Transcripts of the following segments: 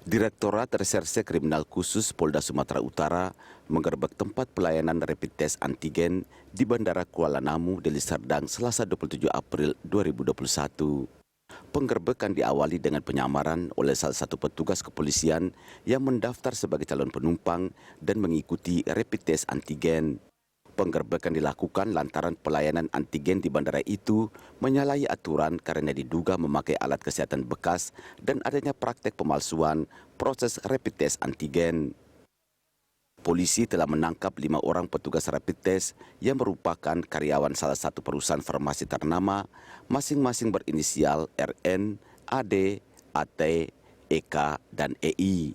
Direktorat Reserse Kriminal Khusus Polda Sumatera Utara menggerebek tempat pelayanan rapid test antigen di Bandara Kuala Namu, Deli Serdang, Selasa 27 April 2021. Penggerebekan diawali dengan penyamaran oleh salah satu petugas kepolisian yang mendaftar sebagai calon penumpang dan mengikuti rapid test antigen. Penggerebekan dilakukan lantaran pelayanan antigen di bandara itu menyalahi aturan karena diduga memakai alat kesehatan bekas dan adanya praktek pemalsuan proses rapid test antigen. Polisi telah menangkap 5 orang petugas rapid test yang merupakan karyawan salah satu perusahaan farmasi ternama, masing-masing berinisial RN, AD, AT, EK, dan EI.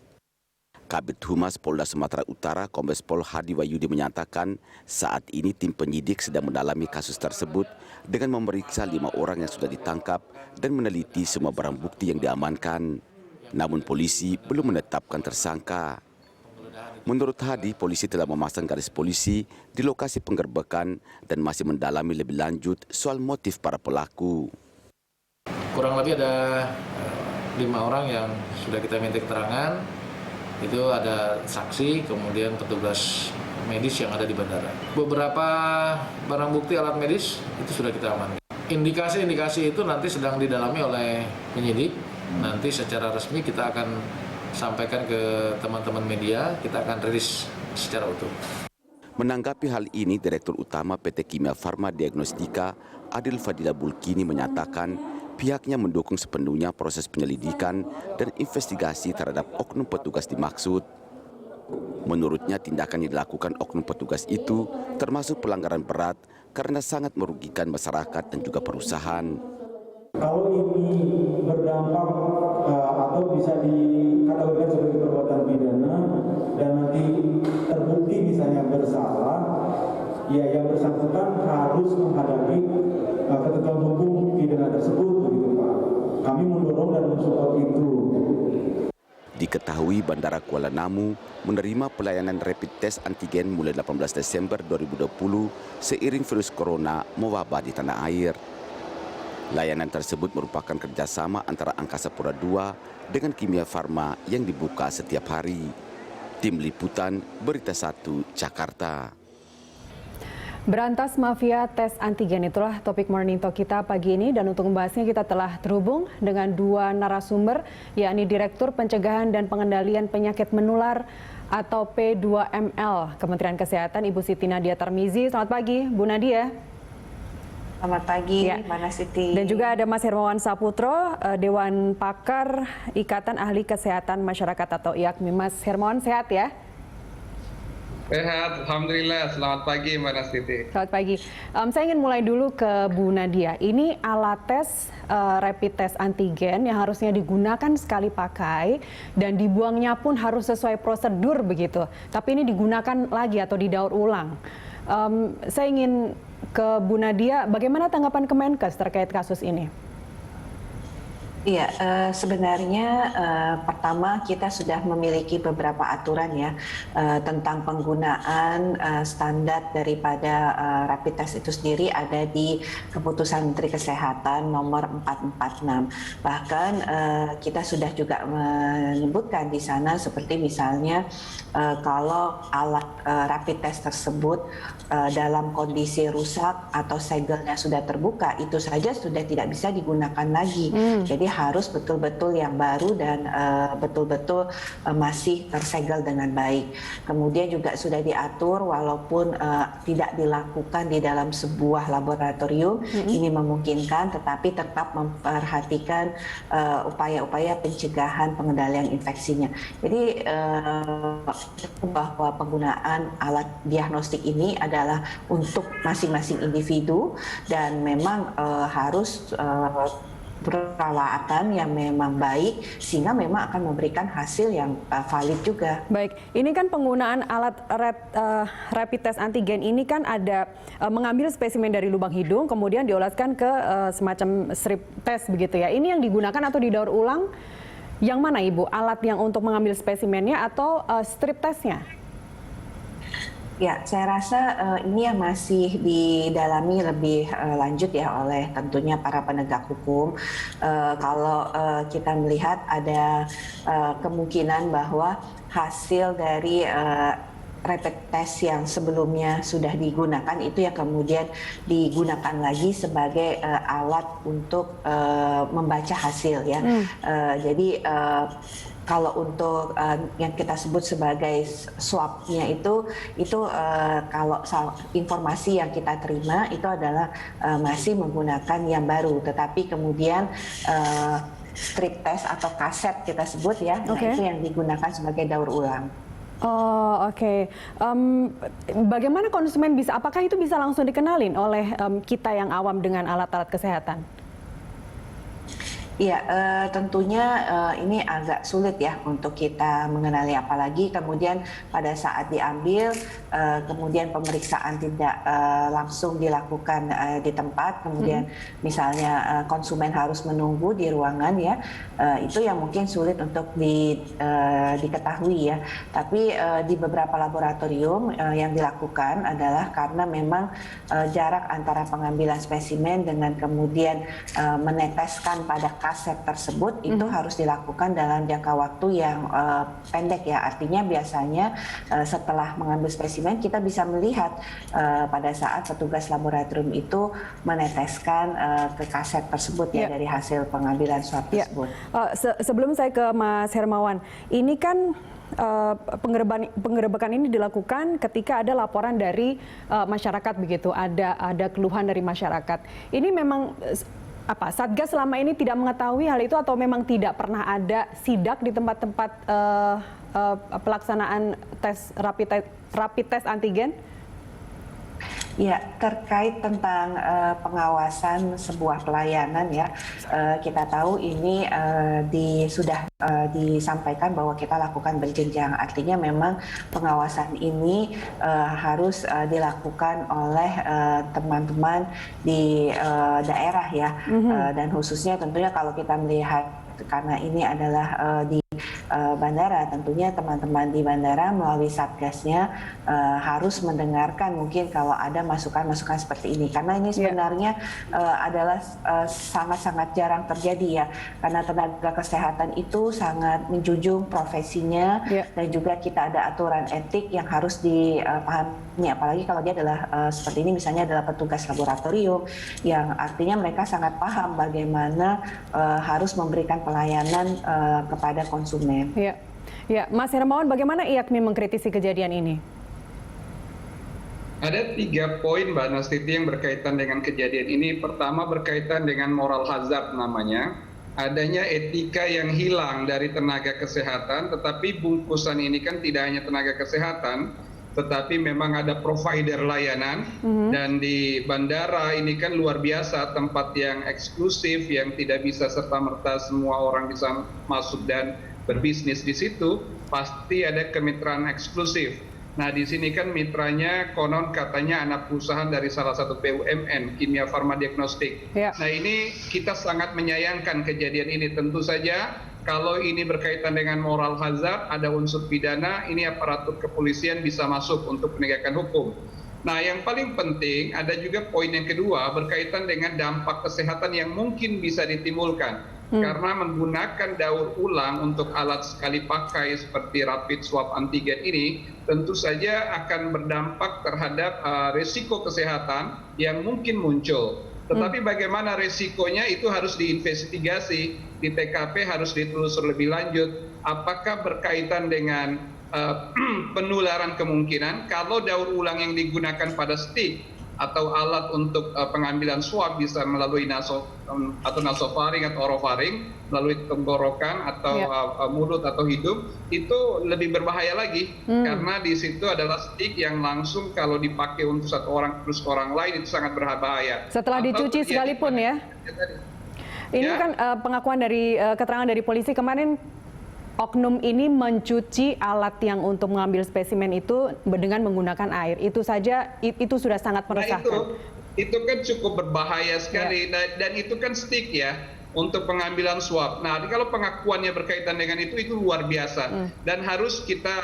Kabid Humas Polda Sumatera Utara Kombes Pol Hadi Wahyudi menyatakan saat ini tim penyidik sedang mendalami kasus tersebut dengan memeriksa 5 orang yang sudah ditangkap dan meneliti semua barang bukti yang diamankan. Namun polisi belum menetapkan tersangka. Menurut Hadi, polisi telah memasang garis polisi di lokasi penggerbekan dan masih mendalami lebih lanjut soal motif para pelaku. Kurang lebih ada 5 orang yang sudah kita minta keterangan. Itu ada saksi, kemudian petugas medis yang ada di bandara. Beberapa barang bukti alat medis itu sudah kita amankan. Indikasi-indikasi itu nanti sedang didalami oleh penyidik. Nanti secara resmi kita akan sampaikan ke teman-teman media, kita akan rilis secara utuh. Menanggapi hal ini, Direktur Utama PT Kimia Farma Diagnostika Adil Fadila Bulkini menyatakan pihaknya mendukung sepenuhnya proses penyelidikan dan investigasi terhadap oknum petugas dimaksud. Menurutnya tindakan yang dilakukan oknum petugas itu termasuk pelanggaran berat karena sangat merugikan masyarakat dan juga perusahaan. Kalau ini berdampak atau bisa dikategorikan sebagai perbuatan pidana dan nanti terbukti misalnya bersalah, ya yang bersangkutan harus menghadapi ketentuan hukum pidana tersebut, begitu Pak. Kami mendorong dan mensupport itu. Diketahui Bandara Kuala Namu menerima pelayanan rapid test antigen mulai 18 Desember 2020 seiring virus corona mewabah di tanah air. Layanan tersebut merupakan kerjasama antara Angkasa Pura II dengan Kimia Farma yang dibuka setiap hari. Tim Liputan, Berita 1, Jakarta. Berantas mafia tes antigen, itulah topik Morning Talk kita pagi ini, dan untuk membahasnya kita telah terhubung dengan 2 narasumber, yakni Direktur Pencegahan dan Pengendalian Penyakit Menular atau P2ML Kementerian Kesehatan, Ibu Siti Nadia Tarmizi. Selamat pagi, Bu Nadia. Selamat pagi, Mbak Siti. Dan juga ada Mas Hermawan Saputro, Dewan Pakar Ikatan Ahli Kesehatan Masyarakat atau IAKMI. Mas Hermawan sehat ya? Sehat, Alhamdulillah. Selamat pagi, Mbak Siti. Selamat pagi. Saya ingin mulai dulu ke Bu Nadia. Ini alat tes rapid test antigen yang harusnya digunakan sekali pakai dan dibuangnya pun harus sesuai prosedur begitu. Tapi ini digunakan lagi atau didaur ulang. Saya ingin ke Bu Nadia, bagaimana tanggapan Kemenkes terkait kasus ini? Iya, sebenarnya pertama kita sudah memiliki beberapa aturan ya tentang penggunaan standar daripada rapid test itu sendiri, ada di Keputusan Menteri Kesehatan nomor 446. Bahkan kita sudah juga menyebutkan di sana seperti misalnya kalau alat rapid test tersebut dalam kondisi rusak atau segelnya sudah terbuka, itu saja sudah tidak bisa digunakan lagi. Jadi harus betul-betul yang baru dan betul-betul masih tersegel dengan baik. Kemudian juga sudah diatur walaupun tidak dilakukan di dalam sebuah laboratorium, ini memungkinkan, tetapi tetap memperhatikan upaya-upaya pencegahan pengendalian infeksinya. Jadi bahwa penggunaan alat diagnostik ini adalah untuk masing-masing individu dan memang harus peralatan yang memang baik sehingga memang akan memberikan hasil yang valid juga. Baik, ini kan penggunaan alat rapid test antigen ini kan ada mengambil spesimen dari lubang hidung kemudian dioleskan ke semacam strip test begitu ya. Ini yang digunakan atau didaur ulang yang mana Ibu? Alat yang untuk mengambil spesimennya atau strip testnya? Ya, saya rasa ini yang masih didalami lebih lanjut ya oleh tentunya para penegak hukum. Kalau kita melihat ada kemungkinan bahwa hasil dari rapid test yang sebelumnya sudah digunakan itu yang kemudian digunakan lagi sebagai alat untuk membaca hasil ya. Jadi kalau untuk yang kita sebut sebagai swab-nya itu kalau informasi yang kita terima itu adalah masih menggunakan yang baru, tetapi kemudian strip test atau kaset kita sebut ya, nah itu yang digunakan sebagai daur ulang. Oh, oke. Bagaimana konsumen bisa? Apakah itu bisa langsung dikenalin oleh kita yang awam dengan alat-alat kesehatan? Iya, tentunya ini agak sulit ya untuk kita mengenali, apalagi kemudian pada saat diambil, kemudian pemeriksaan tidak langsung dilakukan di tempat, kemudian misalnya konsumen harus menunggu di ruangan ya, itu yang mungkin sulit untuk diketahui ya. Tapi di beberapa laboratorium yang dilakukan adalah karena memang jarak antara pengambilan spesimen dengan kemudian meneteskan pada kaset tersebut itu harus dilakukan dalam jangka waktu yang pendek ya. Artinya biasanya setelah mengambil spesimen kita bisa melihat pada saat petugas laboratorium itu meneteskan ke kaset tersebut ya dari hasil pengambilan swab tersebut. Sebelum saya ke Mas Hermawan, ini kan penggerebekan ini dilakukan ketika ada laporan dari masyarakat begitu, ada keluhan dari masyarakat. Ini memang Satgas selama ini tidak mengetahui hal itu atau memang tidak pernah ada sidak di tempat-tempat pelaksanaan tes rapid test antigen? Ya, terkait tentang pengawasan sebuah pelayanan ya, kita tahu ini sudah disampaikan bahwa kita lakukan berjenjang. Artinya memang pengawasan ini harus dilakukan oleh teman-teman di daerah ya, dan khususnya tentunya kalau kita melihat karena ini adalah di bandara, tentunya teman-teman di bandara melalui satgasnya harus mendengarkan mungkin kalau ada masukan-masukan seperti ini, karena ini sebenarnya adalah sangat-sangat jarang terjadi ya, karena tenaga kesehatan itu sangat menjunjung profesinya dan juga kita ada aturan etik yang harus dipahami, apalagi kalau dia adalah seperti ini misalnya adalah petugas laboratorium yang artinya mereka sangat paham bagaimana harus memberikan pelayanan kepada konsumen. Ya, Mas Hermawan, bagaimana IAKMI mengkritisi kejadian ini? Ada 3 poin Mbak Nastiti yang berkaitan dengan kejadian ini. Pertama berkaitan dengan moral hazard namanya. Adanya etika yang hilang dari tenaga kesehatan, tetapi bungkusan ini kan tidak hanya tenaga kesehatan, tetapi memang ada provider layanan, dan di bandara ini kan luar biasa, tempat yang eksklusif yang tidak bisa serta-merta semua orang bisa masuk dan berbisnis di situ, pasti ada kemitraan eksklusif. Nah, di sini kan mitranya konon katanya anak perusahaan dari salah satu BUMN, Kimia Farma Diagnostik. Nah, ini kita sangat menyayangkan kejadian ini. Tentu saja kalau ini berkaitan dengan moral hazard, ada unsur pidana, ini aparatur kepolisian bisa masuk untuk penegakan hukum. Nah, yang paling penting ada juga poin yang kedua berkaitan dengan dampak kesehatan yang mungkin bisa ditimbulkan. Karena menggunakan daur ulang untuk alat sekali pakai seperti rapid swab antigen ini tentu saja akan berdampak terhadap risiko kesehatan yang mungkin muncul. Tetapi bagaimana risikonya itu harus diinvestigasi, di TKP harus ditelusur lebih lanjut. Apakah berkaitan dengan penularan kemungkinan kalau daur ulang yang digunakan pada stick atau alat untuk pengambilan swab bisa melalui nasofaring atau orofaring, melalui tenggorokan atau mulut atau hidung, itu lebih berbahaya lagi karena di situ adalah stick yang langsung kalau dipakai untuk satu orang terus ke orang lain itu sangat berbahaya. Setelah dicuci sekalipun ya. Ini kan pengakuan dari keterangan dari polisi kemarin. Oknum ini mencuci alat yang untuk mengambil spesimen itu dengan menggunakan air. Itu saja, itu sudah sangat meresahkan. Itu kan cukup berbahaya sekali. Dan itu kan stick ya untuk pengambilan swab. Nah, kalau pengakuannya berkaitan dengan itu luar biasa. Dan harus kita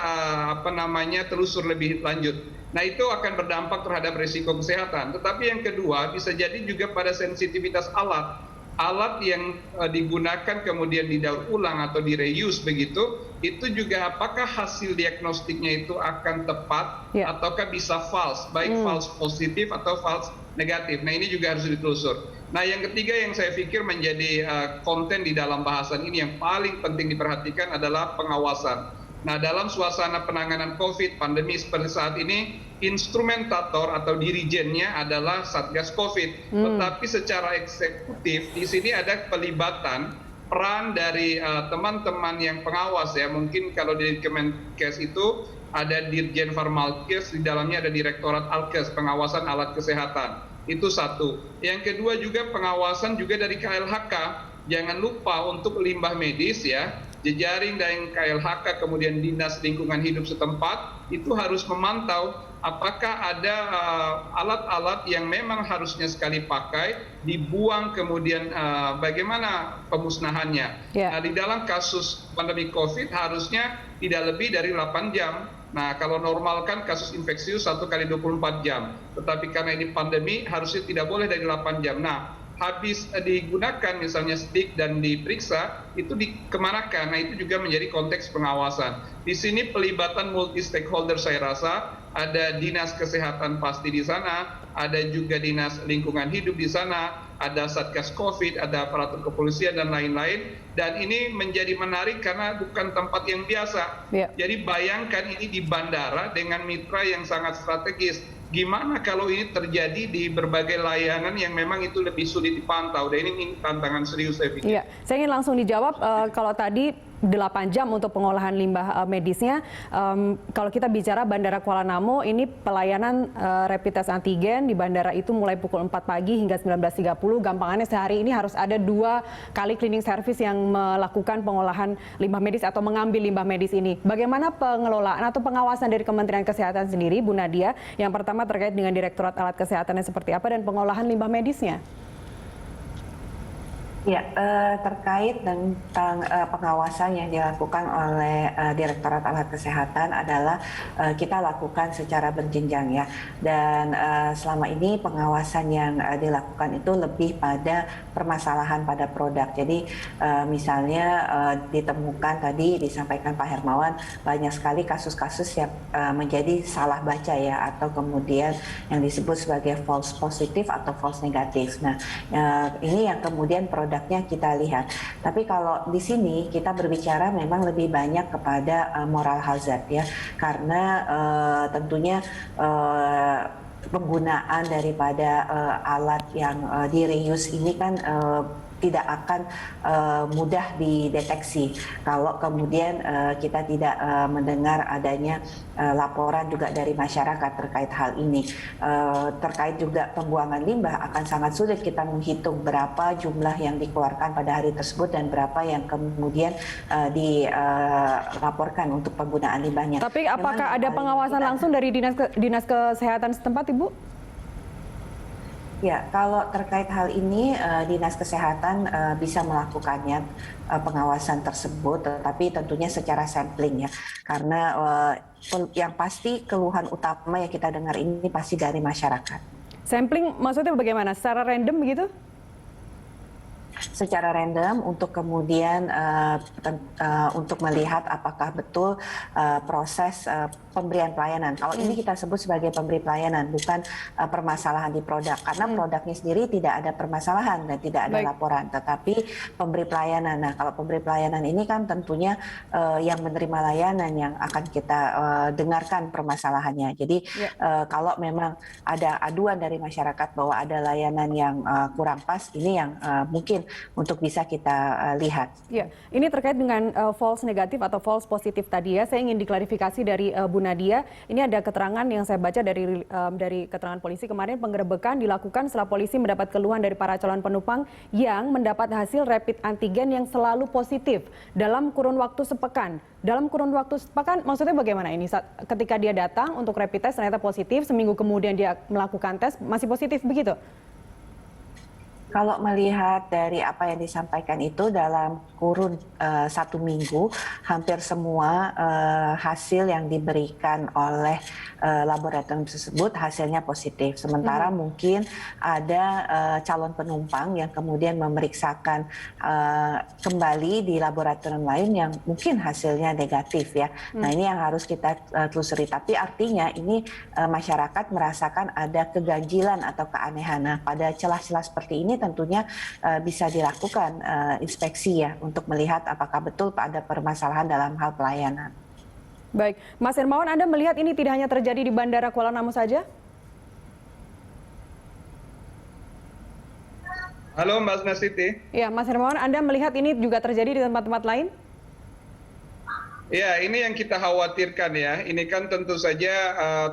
telusur lebih lanjut. Nah, itu akan berdampak terhadap risiko kesehatan. Tetapi yang kedua, bisa jadi juga pada sensitivitas alat. Alat yang digunakan kemudian didaur ulang atau di reuse begitu, itu juga apakah hasil diagnostiknya itu akan tepat ataukah bisa false, baik false positif atau false negatif. Nah, ini juga harus ditelusur. Nah, yang ketiga yang saya pikir menjadi konten di dalam bahasan ini yang paling penting diperhatikan adalah pengawasan. Nah, dalam suasana penanganan COVID pandemi seperti saat ini, instrumentator atau dirijennya adalah Satgas COVID. Tetapi secara eksekutif di sini ada pelibatan peran dari teman-teman yang pengawas ya. Mungkin kalau di Kemenkes itu ada Dirjen Farmalkes, di dalamnya ada Direktorat Alkes, pengawasan alat kesehatan. Itu satu. Yang kedua juga pengawasan juga dari KLHK. Jangan lupa untuk limbah medis ya. Jejaring dari KLHK kemudian Dinas Lingkungan Hidup setempat itu harus memantau apakah ada alat-alat yang memang harusnya sekali pakai dibuang kemudian bagaimana pemusnahannya. Nah, di dalam kasus pandemi COVID harusnya tidak lebih dari 8 jam. Nah, kalau normal kan kasus infeksius 1 kali 24 jam. Tetapi karena ini pandemi harusnya tidak boleh dari 8 jam. Nah, habis digunakan misalnya stick dan diperiksa, itu dikemanakan. Nah, itu juga menjadi konteks pengawasan. Di sini pelibatan multi stakeholder saya rasa, ada Dinas Kesehatan pasti di sana, ada juga Dinas Lingkungan Hidup di sana, ada Satgas COVID, ada aparatur kepolisian dan lain-lain. Dan ini menjadi menarik karena bukan tempat yang biasa. Jadi bayangkan ini di bandara dengan mitra yang sangat strategis. Gimana kalau ini terjadi di berbagai layanan yang memang itu lebih sulit dipantau? Dan ini tantangan serius saya pikir. Iya, saya ingin langsung dijawab kalau tadi 8 jam untuk pengolahan limbah medisnya. Kalau kita bicara Bandara Kuala Namu, ini pelayanan rapid test antigen di bandara itu mulai pukul 4 pagi hingga 19.30. Gampangannya sehari ini harus ada 2 kali cleaning service yang melakukan pengolahan limbah medis atau mengambil limbah medis ini. Bagaimana pengelolaan atau pengawasan dari Kementerian Kesehatan sendiri, Bu Nadia? Yang pertama terkait dengan Direktorat Alat Kesehatannya seperti apa dan pengolahan limbah medisnya? Ya, terkait tentang pengawasan yang dilakukan oleh Direktorat Alat Kesehatan adalah kita lakukan secara berjenjang ya. Dan selama ini pengawasan yang dilakukan itu lebih pada permasalahan pada produk. Jadi misalnya ditemukan tadi disampaikan Pak Hermawan banyak sekali kasus-kasus yang menjadi salah baca ya, atau kemudian yang disebut sebagai false positif atau false negatif. Nah, ini yang kemudian produknya kita lihat. Tapi kalau di sini kita berbicara memang lebih banyak kepada moral hazard ya, karena tentunya penggunaan daripada alat yang di reuse ini kan tidak akan mudah dideteksi kalau kemudian kita tidak mendengar adanya laporan juga dari masyarakat terkait hal ini. Terkait juga pembuangan limbah akan sangat sulit kita menghitung berapa jumlah yang dikeluarkan pada hari tersebut dan berapa yang kemudian dilaporkan untuk penggunaan limbahnya. Tapi apakah ada pengawasan langsung dari Dinas Kesehatan setempat, Ibu? Ya, kalau terkait hal ini Dinas Kesehatan bisa melakukannya pengawasan tersebut, tetapi tentunya secara sampling ya, karena yang pasti keluhan utama yang kita dengar ini pasti dari masyarakat. Sampling maksudnya bagaimana? Secara random begitu? Secara random untuk kemudian untuk melihat apakah betul proses pemberian pelayanan. Kalau ini kita sebut sebagai pemberi pelayanan, bukan permasalahan di produk, karena produknya sendiri tidak ada permasalahan dan tidak ada laporan, tetapi pemberi pelayanan. Nah, kalau pemberi pelayanan ini kan tentunya yang menerima layanan yang akan kita dengarkan permasalahannya. Jadi kalau memang ada aduan dari masyarakat bahwa ada layanan yang kurang pas, ini yang mungkin untuk bisa kita lihat. Ya, ini terkait dengan false negatif atau false positif tadi ya. Saya ingin diklarifikasi dari Bu Nadia. Ini ada keterangan yang saya baca dari keterangan polisi kemarin, penggerebekan dilakukan setelah polisi mendapat keluhan dari para calon penumpang yang mendapat hasil rapid antigen yang selalu positif dalam kurun waktu sepekan. Dalam kurun waktu sepekan maksudnya bagaimana ini? Ketika dia datang untuk rapid test ternyata positif, seminggu kemudian dia melakukan tes masih positif begitu? Kalau melihat dari apa yang disampaikan itu dalam kurun 1 minggu, hampir semua hasil yang diberikan oleh laboratorium tersebut hasilnya positif. Sementara mungkin ada calon penumpang yang kemudian memeriksakan kembali di laboratorium lain yang mungkin hasilnya negatif ya. Nah ini yang harus kita telusuri. Tapi artinya ini masyarakat merasakan ada keganjilan atau keanehan. Nah pada celah-celah seperti ini tentunya bisa dilakukan inspeksi ya untuk melihat apakah betul ada permasalahan dalam hal pelayanan. Baik, Mas Hermawan, Anda melihat ini tidak hanya terjadi di Bandara Kuala Namu saja? Halo Mbak Nastiti. Ya, Mas Hermawan, Anda melihat ini juga terjadi di tempat-tempat lain? Ya, ini yang kita khawatirkan ya. Ini kan tentu saja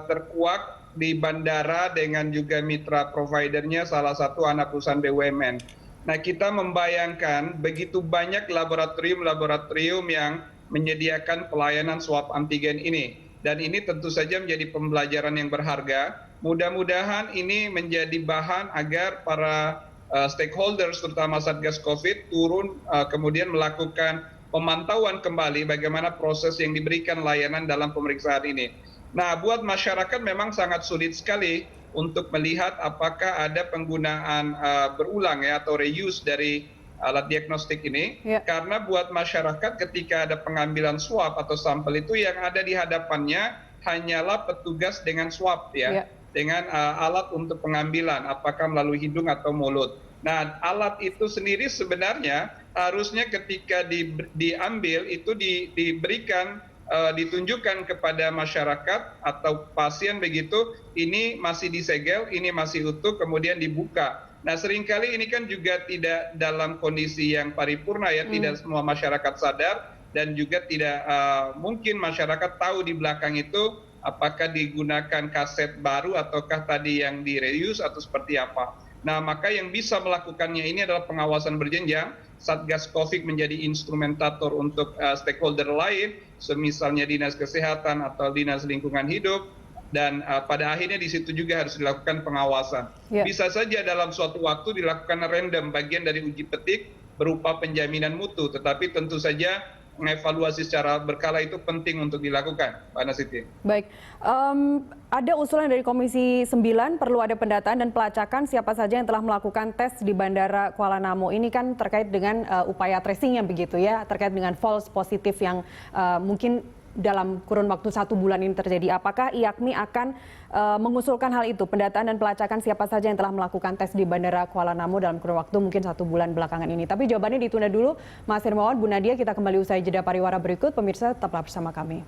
terkuak di bandara dengan juga mitra providernya salah satu anak perusahaan BUMN. Nah, kita membayangkan begitu banyak laboratorium-laboratorium yang menyediakan pelayanan swab antigen ini. Dan ini tentu saja menjadi pembelajaran yang berharga. Mudah-mudahan ini menjadi bahan agar para stakeholders terutama Satgas Covid turun kemudian melakukan pemantauan kembali bagaimana proses yang diberikan layanan dalam pemeriksaan ini. Nah, buat masyarakat memang sangat sulit sekali untuk melihat apakah ada penggunaan berulang ya atau reuse dari alat diagnostik ini. Ya. Karena buat masyarakat ketika ada pengambilan swab atau sampel itu yang ada di hadapannya hanyalah petugas dengan swab ya. Dengan alat untuk pengambilan apakah melalui hidung atau mulut. Nah, alat itu sendiri sebenarnya harusnya ketika diambil itu diberikan ditunjukkan kepada masyarakat atau pasien begitu, ini masih disegel, ini masih utuh, kemudian dibuka. Nah seringkali ini kan juga tidak dalam kondisi yang paripurna ya, tidak semua masyarakat sadar dan juga tidak mungkin masyarakat tahu di belakang itu apakah digunakan kaset baru ataukah tadi yang di reuse atau seperti apa. Nah maka yang bisa melakukannya ini adalah pengawasan berjenjang. Satgas Covid menjadi instrumentator untuk stakeholder lain, semisalnya Dinas Kesehatan atau Dinas Lingkungan Hidup, dan pada akhirnya di situ juga harus dilakukan pengawasan. Bisa saja dalam suatu waktu dilakukan random bagian dari uji petik berupa penjaminan mutu, tetapi tentu saja mengevaluasi secara berkala itu penting untuk dilakukan, Pak Nasiti. Baik, ada usulan dari Komisi 9 perlu ada pendataan dan pelacakan siapa saja yang telah melakukan tes di Bandara Kuala Namu. Ini kan terkait dengan upaya tracingnya begitu ya, terkait dengan false positif yang mungkin dalam kurun waktu 1 bulan ini terjadi. Apakah IAKMI akan mengusulkan hal itu, pendataan dan pelacakan siapa saja yang telah melakukan tes di Bandara Kuala Namu dalam kurun waktu mungkin 1 bulan belakangan ini. Tapi jawabannya ditunda dulu. Mas Hermawan, Bu Nadia, kita kembali usai jeda pariwara berikut. Pemirsa tetaplah bersama kami.